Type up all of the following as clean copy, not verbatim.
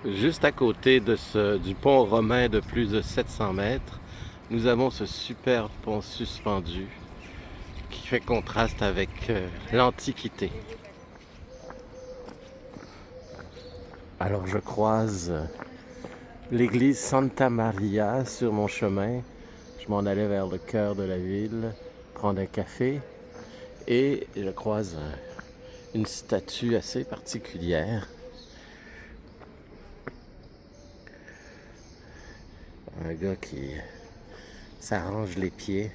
Juste à côté du pont romain de plus de 700 mètres, nous avons ce superbe pont suspendu qui fait contraste avec l'Antiquité. Alors je croise l'église Santa Maria sur mon chemin. Je m'en allais vers le cœur de la ville, prendre un café, et je croise une statue assez particulière. Un gars qui s'arrange les pieds,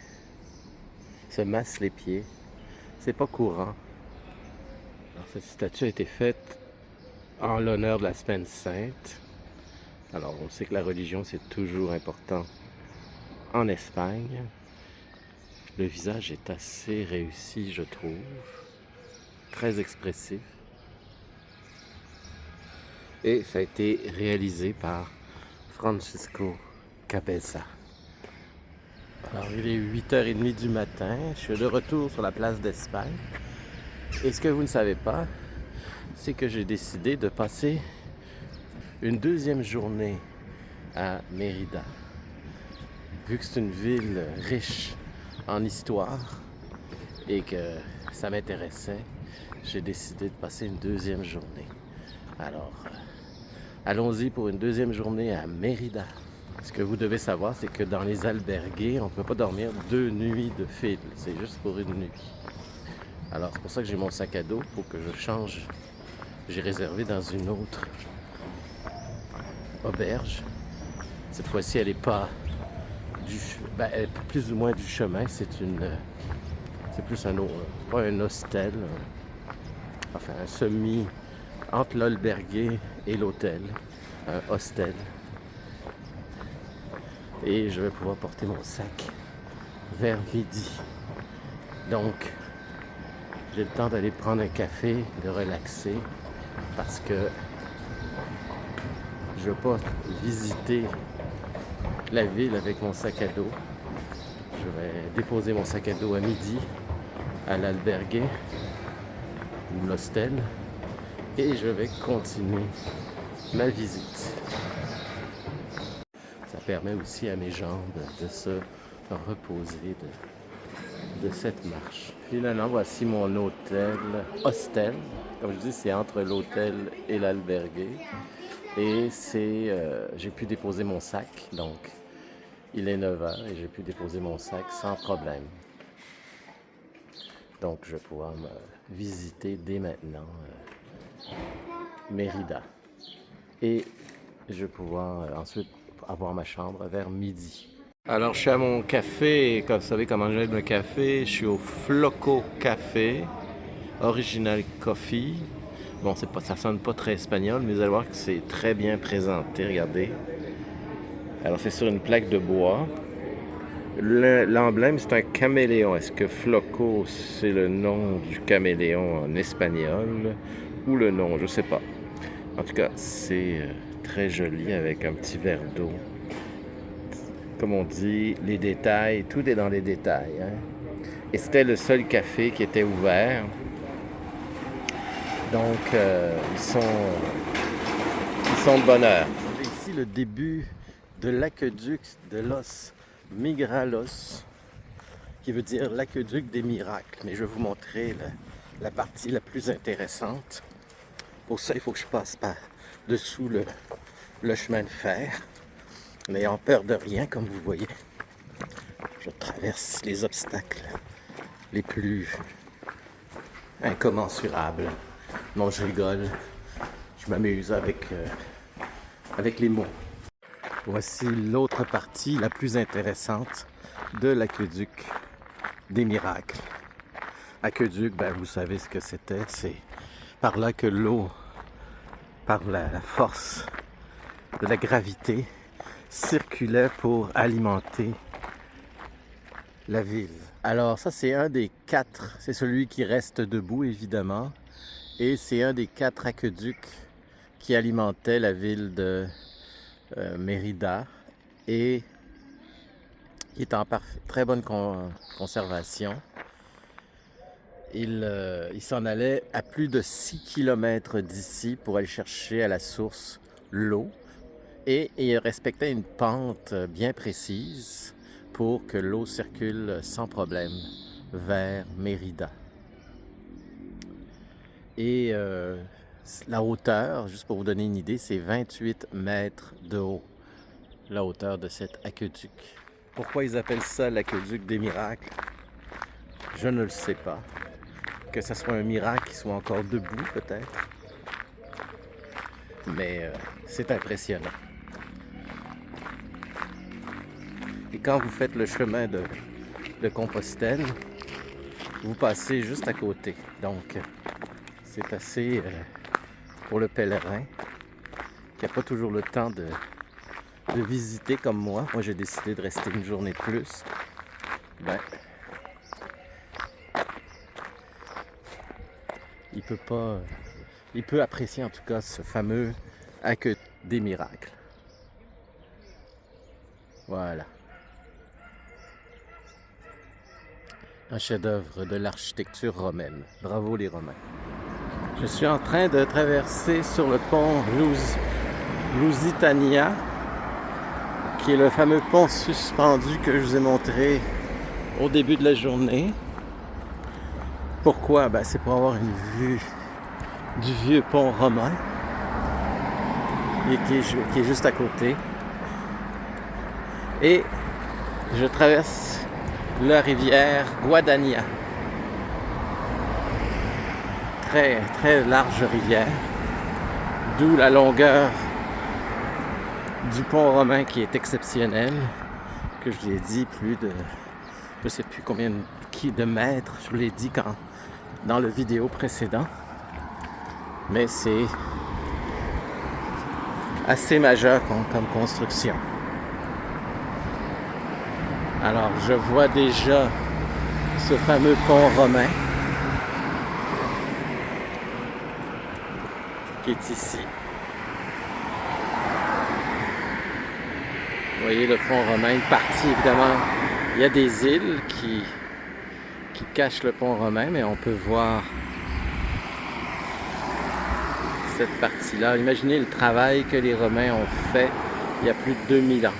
se masse les pieds. C'est pas courant. Alors, cette statue a été faite en l'honneur de la Semaine Sainte. Alors, on sait que la religion, c'est toujours important en Espagne. Le visage est assez réussi, je trouve. Très expressif. Et ça a été réalisé par Francisco Cabeza. Alors, il est 8h30 du matin. Je suis de retour sur la place d'Espagne. Et ce que vous ne savez pas, c'est que j'ai décidé de passer une deuxième journée à Mérida. Vu que c'est une ville riche en histoire et que ça m'intéressait, j'ai décidé de passer une deuxième journée. Alors, allons-y pour une deuxième journée à Mérida. Ce que vous devez savoir, c'est que dans les albergues, on ne peut pas dormir 2 nuits de fil. C'est juste pour une nuit. Alors, c'est pour ça que j'ai mon sac à dos pour que je change. J'ai réservé dans une autre auberge. Cette fois-ci, elle n'est pas elle est plus ou moins du chemin. C'est plus pas un hostel, enfin un semi entre l'albergue et l'hôtel, un hostel. Et je vais pouvoir porter mon sac vers midi. Donc, j'ai le temps d'aller prendre un café, de relaxer, parce que je ne veux pas visiter la ville avec mon sac à dos. Je vais déposer mon sac à dos à midi à l'albergue ou l'hostel et je vais continuer ma visite. Ça permet aussi à mes jambes de se reposer de cette marche. Finalement, voici mon hostel. Comme je dis, c'est entre l'hôtel et l'albergue. Et j'ai pu déposer mon sac, donc il est 9h et j'ai pu déposer mon sac sans problème. Donc je vais pouvoir me visiter dès maintenant Mérida. Et je vais pouvoir ensuite avoir ma chambre vers midi. Alors je suis à mon café, comme vous savez comment j'aime le café, je suis au Floco Café, Original Coffee. Bon, ça sonne pas très espagnol, mais vous allez voir que c'est très bien présenté, regardez. Alors c'est sur une plaque de bois. L'emblème, c'est un caméléon. Est-ce que Floco, c'est le nom du caméléon en espagnol ou le nom? Je sais pas. En tout cas, c'est très joli avec un petit verre d'eau. Comme on dit, les détails, tout est dans les détails. Hein? Et c'était le seul café qui était ouvert. Donc, ils sont de bonne heure. Vous avez ici le début de l'aqueduc de Los Migralos, qui veut dire l'aqueduc des miracles. Mais je vais vous montrer la partie la plus intéressante. Pour ça, il faut que je passe par dessous le chemin de fer. N'ayant peur de rien, comme vous voyez. Je traverse les obstacles les plus incommensurables. Non, je rigole. Je m'amuse avec les mots. Voici l'autre partie, la plus intéressante de l'aqueduc des miracles. Aqueduc, vous savez ce que c'était. C'est par là que l'eau, par la force de la gravité, circulait pour alimenter la ville. Alors ça, c'est un des 4, c'est celui qui reste debout évidemment, et c'est un des 4 aqueducs qui alimentaient la ville de Mérida et qui est en très bonne conservation. Il s'en allait à plus de 6 km d'ici pour aller chercher à la source l'eau et il respectait une pente bien précise pour que l'eau circule sans problème vers Mérida. Et la hauteur, juste pour vous donner une idée, c'est 28 mètres de haut, la hauteur de cet aqueduc. Pourquoi ils appellent ça l'aqueduc des miracles? Je ne le sais pas. Que ce soit un miracle qui soit encore debout peut-être. Mais c'est impressionnant. Et quand vous faites le chemin de Compostelle, vous passez juste à côté. Donc, c'est assez pour le pèlerin qui n'a pas toujours le temps de visiter comme moi. Moi, j'ai décidé de rester une journée de plus. Ben, il peut apprécier en tout cas ce fameux aqueduc des miracles. Voilà. Un chef-d'œuvre de l'architecture romaine. Bravo les Romains. Je suis en train de traverser sur le pont Lusitania, qui est le fameux pont suspendu que je vous ai montré au début de la journée. Pourquoi? Ben, c'est pour avoir une vue du vieux pont romain et qui est juste à côté. Et je traverse la rivière Guadagna. Très, très large rivière, d'où la longueur du pont romain qui est exceptionnelle, que je vous ai dit plus de, je ne sais plus combien de mètres, je vous l'ai dit dans le vidéo précédent, mais c'est assez majeur comme construction. Alors je vois déjà ce fameux pont romain qui est ici. Vous voyez le pont romain, une partie évidemment, il y a des îles qui cachent le pont romain, mais on peut voir cette partie-là. Imaginez le travail que les Romains ont fait il y a plus de 2000 ans.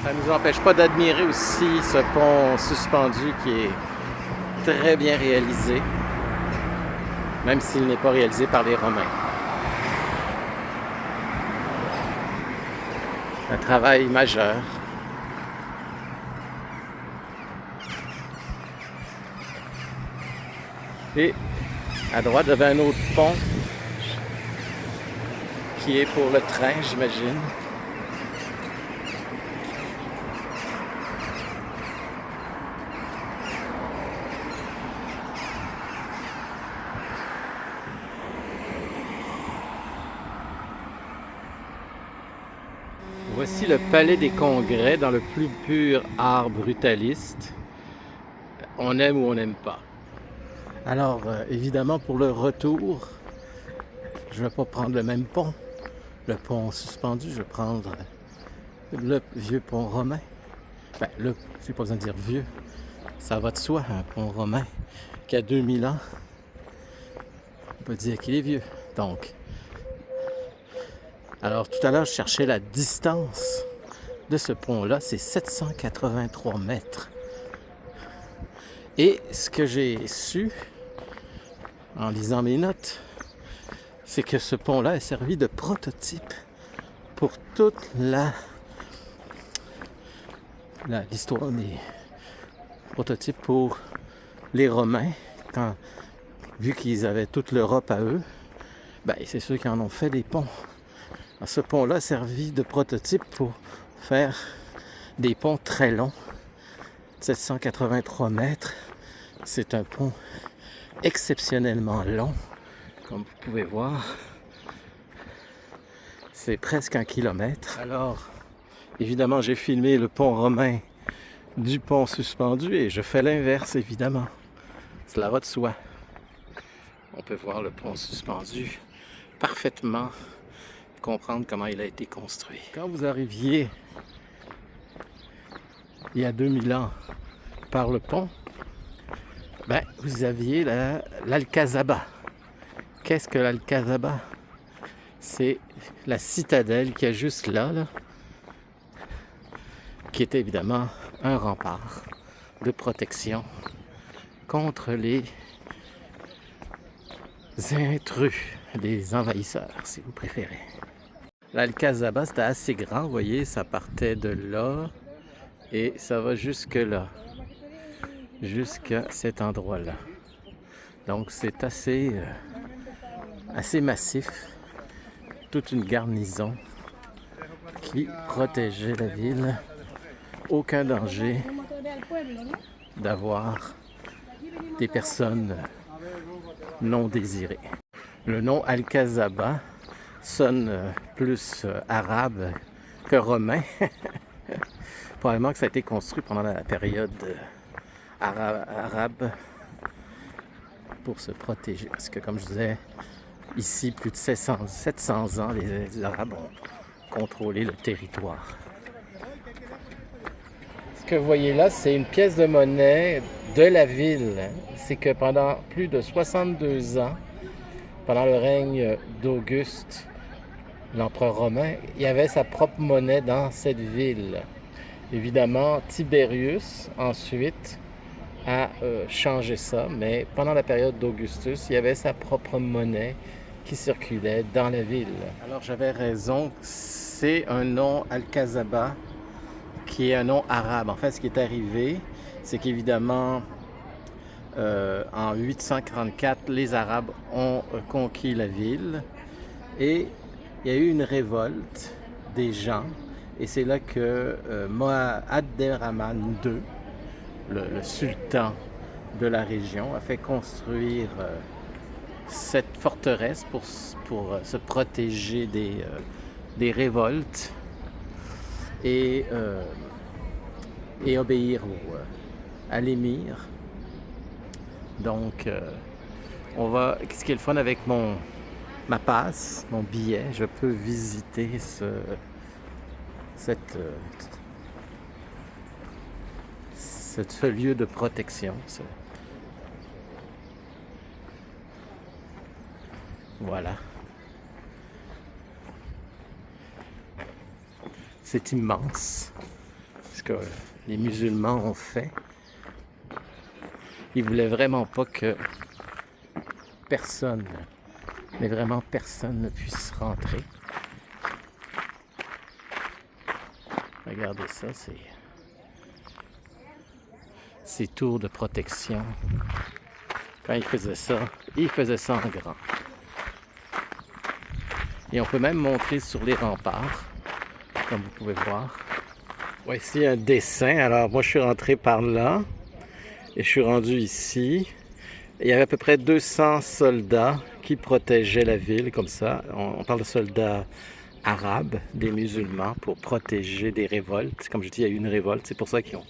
Ça ne nous empêche pas d'admirer aussi ce pont suspendu qui est très bien réalisé, même s'il n'est pas réalisé par les Romains. Un travail majeur. Et à droite, il y avait un autre pont qui est pour le train, j'imagine. Voici le palais des congrès dans le plus pur art brutaliste. On aime ou on n'aime pas. Alors, évidemment, pour le retour, je ne vais pas prendre le même pont, le pont suspendu, je vais prendre le vieux pont romain. Ben, je n'ai pas besoin de dire vieux, ça va de soi, un pont romain qui a 2000 ans. On peut dire qu'il est vieux. Donc, alors tout à l'heure, je cherchais la distance de ce pont-là, c'est 783 mètres. Et ce que j'ai su, en lisant mes notes, c'est que ce pont-là a servi de prototype pour toute l'histoire des prototypes pour les Romains, vu qu'ils avaient toute l'Europe à eux, ben c'est ceux qui en ont fait des ponts. Alors, ce pont-là a servi de prototype pour faire des ponts très longs, 783 mètres. C'est un pont exceptionnellement long, comme vous pouvez voir. C'est presque 1 kilomètre. Alors, évidemment, j'ai filmé le pont romain du pont suspendu et je fais l'inverse, évidemment. Cela va de soi. On peut voir le pont suspendu parfaitement, comprendre comment il a été construit. Quand vous arriviez il y a 2000 ans par le pont, ben, vous aviez l'Alcazaba. Qu'est-ce que l'Alcazaba? C'est la citadelle qui est juste là, qui était évidemment un rempart de protection contre les intrus, les envahisseurs, si vous préférez. L'Alcazaba, c'était assez grand, vous voyez, ça partait de là et ça va jusque là, jusqu'à cet endroit-là. Donc c'est assez massif, toute une garnison qui protégeait la ville. Aucun danger d'avoir des personnes non désirées. Le nom Alcazaba sonne plus arabe que romain. Probablement que ça a été construit pendant la période arabe pour se protéger. Parce que comme je disais, ici, plus de 700 ans, les Arabes ont contrôlé le territoire. Ce que vous voyez là, c'est une pièce de monnaie de la ville. C'est que pendant plus de 62 ans, pendant le règne d'Auguste, l'empereur romain, il y avait sa propre monnaie dans cette ville. Évidemment, Tiberius, ensuite, a changé ça, mais pendant la période d'Augustus, il y avait sa propre monnaie qui circulait dans la ville. Alors j'avais raison, c'est un nom Alcazaba qui est un nom arabe. En fait, ce qui est arrivé, c'est qu'évidemment, en 844, les Arabes ont conquis la ville et il y a eu une révolte des gens et c'est là que Mohammed Abderrahmane II, le sultan de la région, a fait construire cette forteresse pour se protéger des révoltes et obéir à l'émir. Donc, ce qui est le fun avec ma passe, mon billet, je peux visiter ce lieu de protection. Voilà. C'est immense. Ce que les musulmans ont fait. Ils voulaient vraiment pas que personne, mais vraiment personne ne puisse rentrer. Regardez ça, c'est ces tours de protection. Quand ils faisaient ça en grand. Et on peut même montrer sur les remparts, comme vous pouvez voir. Voici un dessin. Alors moi je suis rentré par là et je suis rendu ici. Il y avait à peu près 200 soldats qui protégeaient la ville comme ça. On parle de soldats arabes, des musulmans, pour protéger des révoltes. Comme je dis, il y a eu une révolte, c'est pour ça qu'ils ont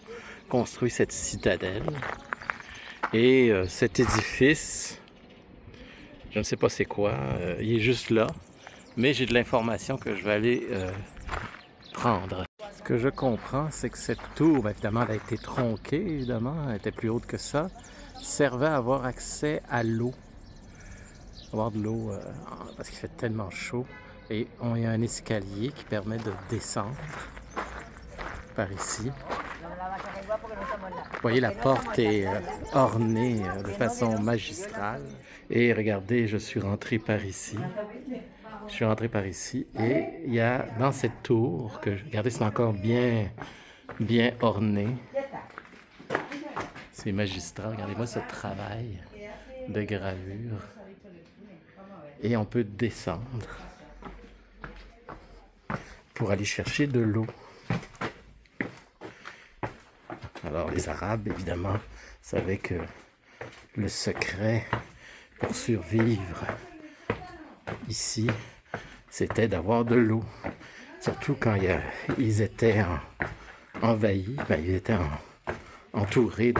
construit cette citadelle. Et cet édifice, je ne sais pas c'est quoi, il est juste là, mais j'ai de l'information que je vais aller prendre. Ce que je comprends, c'est que cette tour, évidemment, elle a été tronquée, évidemment, elle était plus haute que ça, servait à avoir accès à l'eau. Avoir de l'eau parce qu'il fait tellement chaud. Et il y a un escalier qui permet de descendre par ici. Vous voyez, la porte est ornée de façon magistrale. Et regardez, je suis rentré par ici. Je suis rentré par ici et il y a dans cette tour, regardez, c'est encore bien orné. C'est magistral. Regardez-moi ce travail de gravure. Et on peut descendre pour aller chercher de l'eau. Alors les Arabes, évidemment, savaient que le secret pour survivre ici, c'était d'avoir de l'eau. Surtout quand ils étaient envahis, ils étaient entourés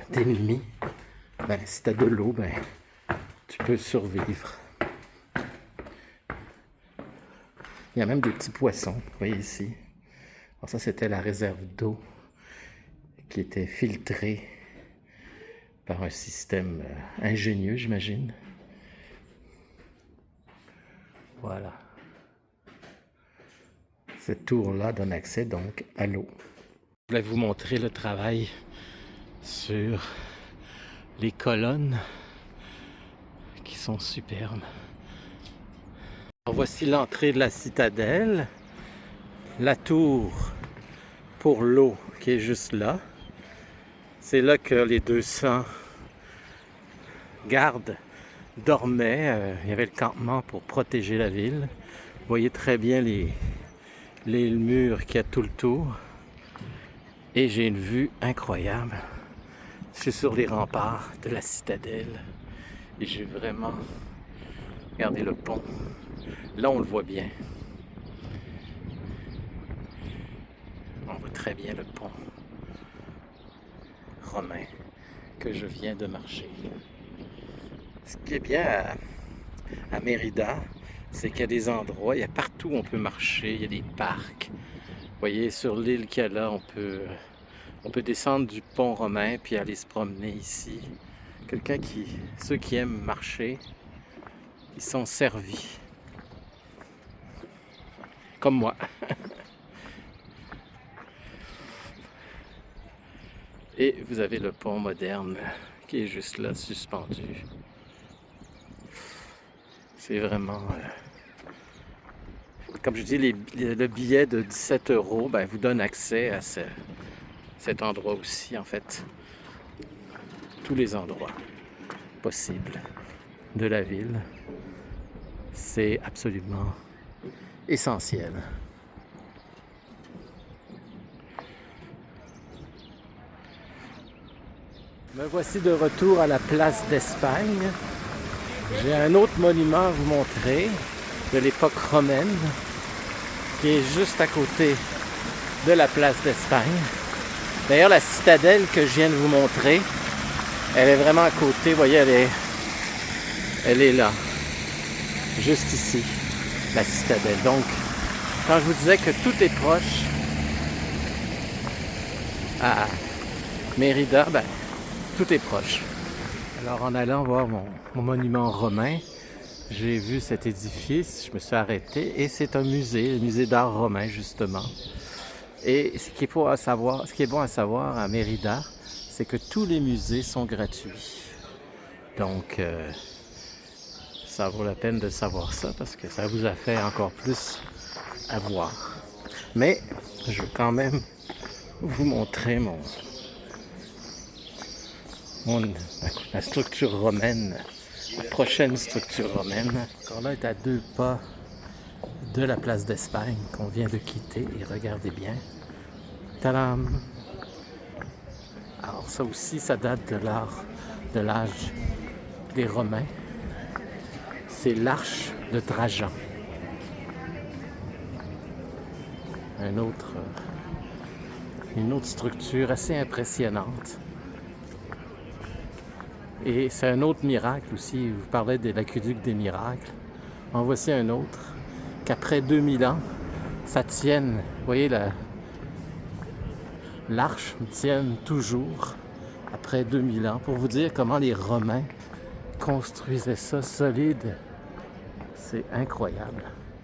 d'ennemis. Si tu as de l'eau, tu peux survivre. Il y a même des petits poissons, vous voyez ici. Alors ça, c'était la réserve d'eau qui était filtrée par un système ingénieux, j'imagine. Voilà. Cette tour-là donne accès donc à l'eau. Je voulais vous montrer le travail sur les colonnes qui sont superbes. Alors voici l'entrée de la citadelle, la tour pour l'eau qui est juste là. C'est là que les 200 gardes dormaient. Il y avait le campement pour protéger la ville. Vous voyez très bien les murs qu'il y a tout le tour. Et j'ai une vue incroyable. Je suis sur les remparts de la citadelle. Et j'ai vraiment... Regardez le pont. Là, on le voit bien. On voit très bien le pont romain que je viens de marcher. Ce qui est bien à Mérida, c'est qu'il y a des endroits, il y a partout où on peut marcher, il y a des parcs. Vous voyez, sur l'île qu'il y a là, on peut descendre du pont romain puis aller se promener ici. Ceux qui aiment marcher, ils sont servis. Comme moi. Et vous avez le pont moderne qui est juste là, suspendu. C'est vraiment... Comme je dis, le billet de 17 € vous donne accès à cet endroit aussi, en fait. Tous les endroits possibles de la ville. C'est absolument essentiel. Me voici de retour à la place d'Espagne. J'ai un autre monument à vous montrer de l'époque romaine qui est juste à côté de la place d'Espagne. D'ailleurs, la citadelle que je viens de vous montrer, elle est vraiment à côté. Vous voyez, elle est là, juste ici, la citadelle. Donc, quand je vous disais que tout est proche à Mérida, tout est proche. Alors, en allant voir mon monument romain, j'ai vu cet édifice, je me suis arrêté et c'est un musée, le musée d'art romain justement. Et ce qui est bon à savoir à Mérida, c'est que tous les musées sont gratuits. Donc, ça vaut la peine de savoir ça parce que ça vous a fait encore plus à voir. Mais je veux quand même vous montrer la structure romaine, la prochaine structure romaine. Encore là est à 2 pas de la place d'Espagne qu'on vient de quitter. Et regardez bien. Tadam! Alors ça aussi, ça date de l'âge des Romains. C'est l'arche de Trajan. Une autre structure assez impressionnante. Et c'est un autre miracle aussi. Vous parlez de l'aqueduc des miracles. En voici un autre, qu'après 2000 ans, ça tienne. Vous voyez, l'arche tienne toujours après 2000 ans. Pour vous dire comment les Romains construisaient ça solide. C'est incroyable.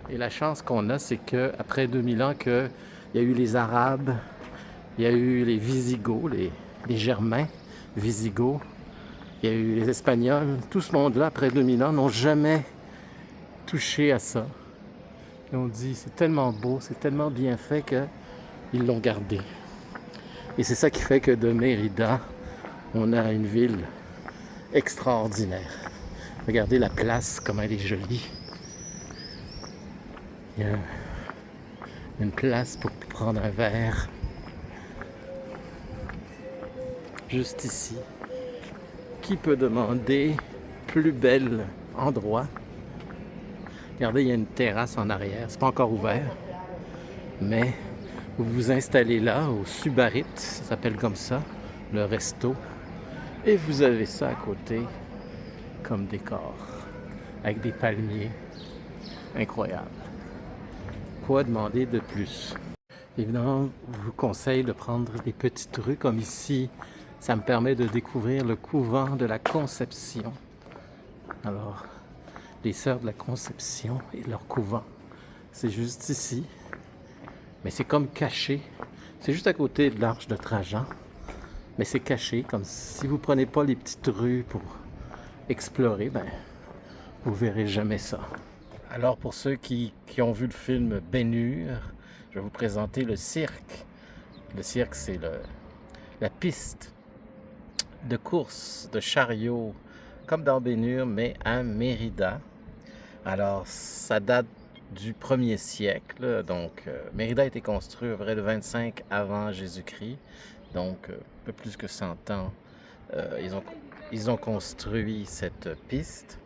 Et la chance qu'on a, c'est qu'après 2000 ans, il y a eu les Arabes, il y a eu les Visigoths, les Germains Visigoths, il y a eu les Espagnols. Tout ce monde-là, après 2000 ans, n'ont jamais touché à ça. Ils ont dit, c'est tellement beau, c'est tellement bien fait qu'ils l'ont gardé. Et c'est ça qui fait que de Mérida, on a une ville extraordinaire. Regardez la place, comme elle est jolie. Il y a une place pour prendre un verre. Juste ici. Qui peut demander plus bel endroit? Regardez, il y a une terrasse en arrière. C'est pas encore ouvert. Mais vous vous installez là, au Subarit, ça s'appelle comme ça, le resto. Et vous avez ça à côté comme décor. Avec des palmiers. Incroyable. Quoi demander de plus? Évidemment, je vous conseille de prendre des petites rues comme ici. Ça me permet de découvrir le couvent de la Conception. Alors, les sœurs de la Conception et leur couvent, c'est juste ici. Mais c'est comme caché. C'est juste à côté de l'Arche de Trajan. Mais c'est caché, comme si vous prenez pas les petites rues pour explorer, ben, vous verrez jamais ça. Alors pour ceux qui ont vu le film Ben-Hur, je vais vous présenter le cirque. Le cirque, c'est la piste de course de chariot, comme dans Ben-Hur, mais à Mérida. Alors, ça date du 1er siècle. Donc, Mérida a été construit à peu près de 25 avant Jésus-Christ. Donc, un peu plus que 100 ans, ils ont construit cette piste.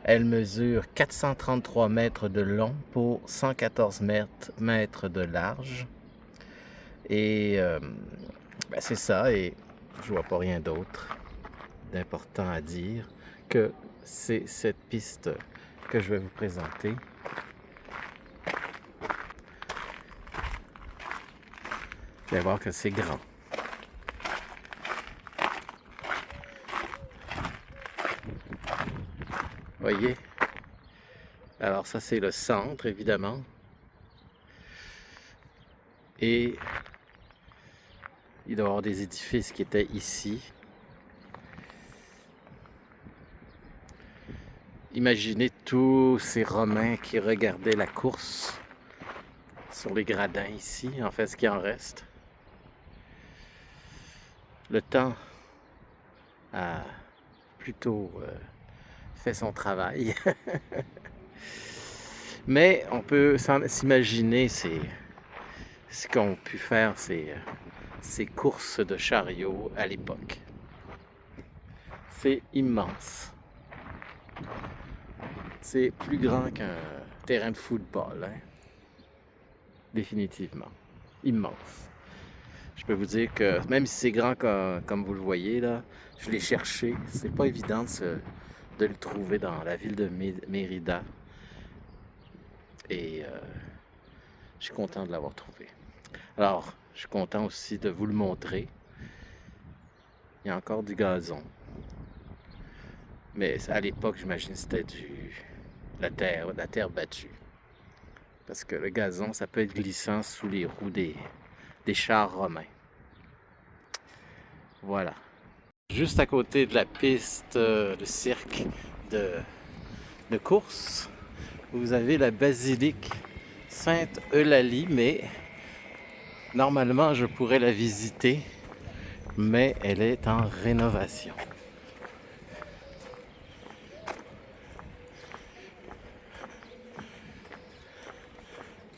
Elle mesure 433 mètres de long pour 114 mètres de large. Et ben c'est ça, et je vois pas rien d'autre d'important à dire que c'est cette piste que je vais vous présenter. Vous allez voir que c'est grand. Voyez? Alors ça c'est le centre évidemment. Et il doit y avoir des édifices qui étaient ici. Imaginez tous ces Romains qui regardaient la course sur les gradins ici, en fait ce qui en reste. Le temps a plutôt fait son travail. Mais on peut s'imaginer ce qu'ont pu faire ces courses de chariots à l'époque. C'est immense. C'est plus grand qu'un terrain de football, hein? Définitivement. Immense. Je peux vous dire que même si c'est grand comme vous le voyez là, je l'ai cherché. C'est pas évident de le trouver dans la ville de Mérida. Et je suis content de l'avoir trouvé. Alors, je suis content aussi de vous le montrer. Il y a encore du gazon. Mais à l'époque, j'imagine que c'était la terre battue. Parce que le gazon, ça peut être glissant sous les roues des chars romains. Voilà. Juste à côté de la piste de cirque de course, vous avez la basilique Sainte-Eulalie, mais normalement, je pourrais la visiter, mais elle est en rénovation.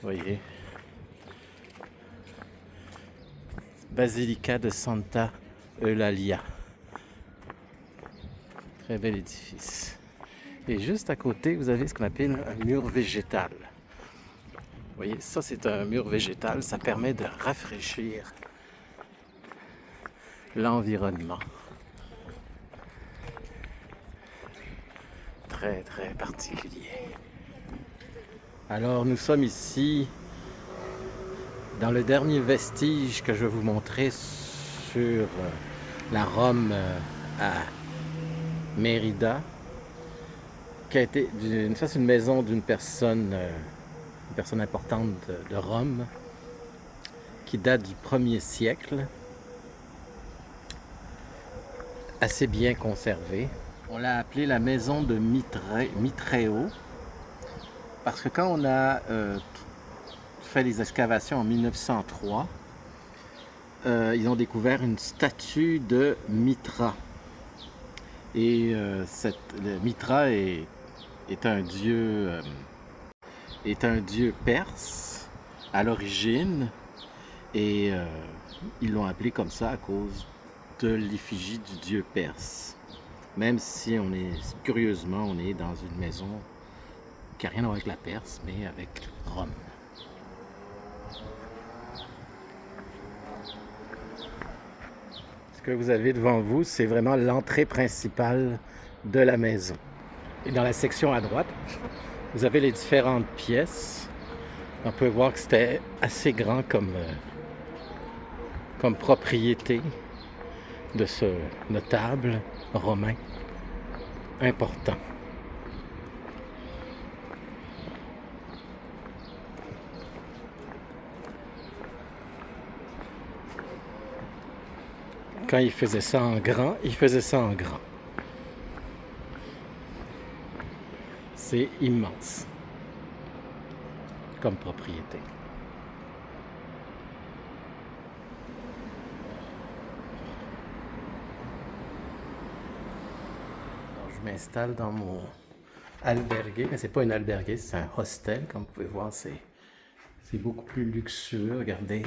Voyez, Basilica de Santa Eulalia. Très bel édifice. Et juste à côté, vous avez ce qu'on appelle un mur végétal. Vous voyez, ça c'est un mur végétal, ça permet de rafraîchir l'environnement. Très très particulier. Alors nous sommes ici dans le dernier vestige que je vais vous montrer sur la Rome à Mérida, qui a été c'est une maison d'une personne importante de Rome, qui date du 1er siècle, assez bien conservée. On l'a appelée la maison de Mitreo, parce que quand on a fait les excavations en 1903, ils ont découvert une statue de Mitra. Et le Mitra est un dieu perse à l'origine, et ils l'ont appelé comme ça à cause de l'effigie du dieu perse. Même si curieusement, on est dans une maison qui n'a rien à voir avec la Perse, mais avec Rome. Ce que vous avez devant vous, c'est vraiment l'entrée principale de la maison. Et dans la section à droite, vous avez les différentes pièces. On peut voir que c'était assez grand comme propriété de ce notable romain important. Quand il faisait ça en grand, il faisait ça en grand. C'est immense comme propriété. Alors, je m'installe dans mon albergue, mais c'est pas un albergue, c'est un hostel. Comme vous pouvez voir, c'est beaucoup plus luxueux. Regardez,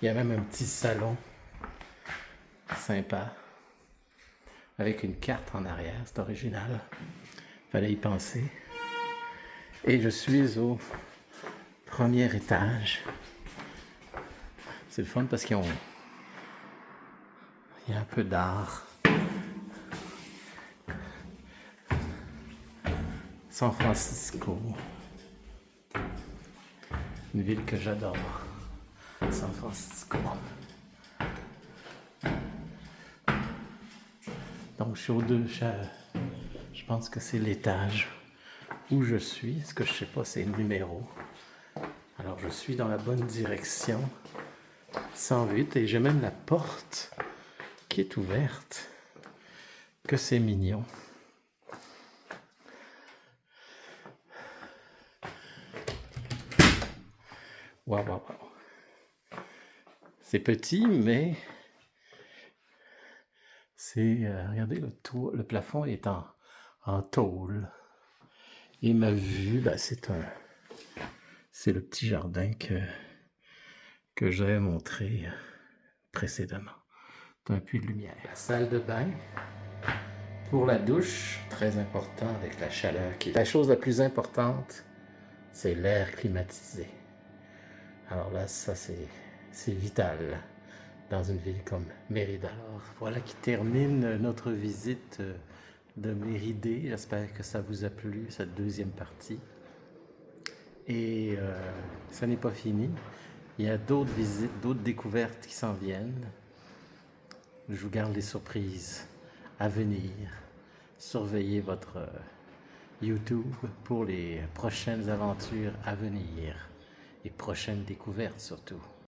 il y a même un petit salon sympa avec une carte en arrière. C'est original. Fallait y penser. Et je suis au premier étage. C'est le fun parce qu'il y a un peu d'art. San Francisco. Une ville que j'adore. San Francisco. Donc je suis au 2, je pense que c'est l'étage où je suis. Ce que je sais pas, c'est le numéro. Alors je suis dans la bonne direction. 108 et j'ai même la porte qui est ouverte. Que c'est mignon. Waouh, waouh, waouh. C'est petit, mais c'est... regardez, le plafond est en tôle. Et ma vue, ben, c'est le petit jardin que j'avais montré précédemment. C'est un puits de lumière. La salle de bain pour la douche, très important avec la chaleur. La chose la plus importante, c'est l'air climatisé. Alors là, ça c'est vital dans une ville comme Mérida. Alors voilà qui termine notre visite de Méridée. J'espère que ça vous a plu, cette deuxième partie. Et ça n'est pas fini. Il y a d'autres visites, d'autres découvertes qui s'en viennent. Je vous garde les surprises à venir. Surveillez votre YouTube pour les prochaines aventures à venir et prochaines découvertes surtout.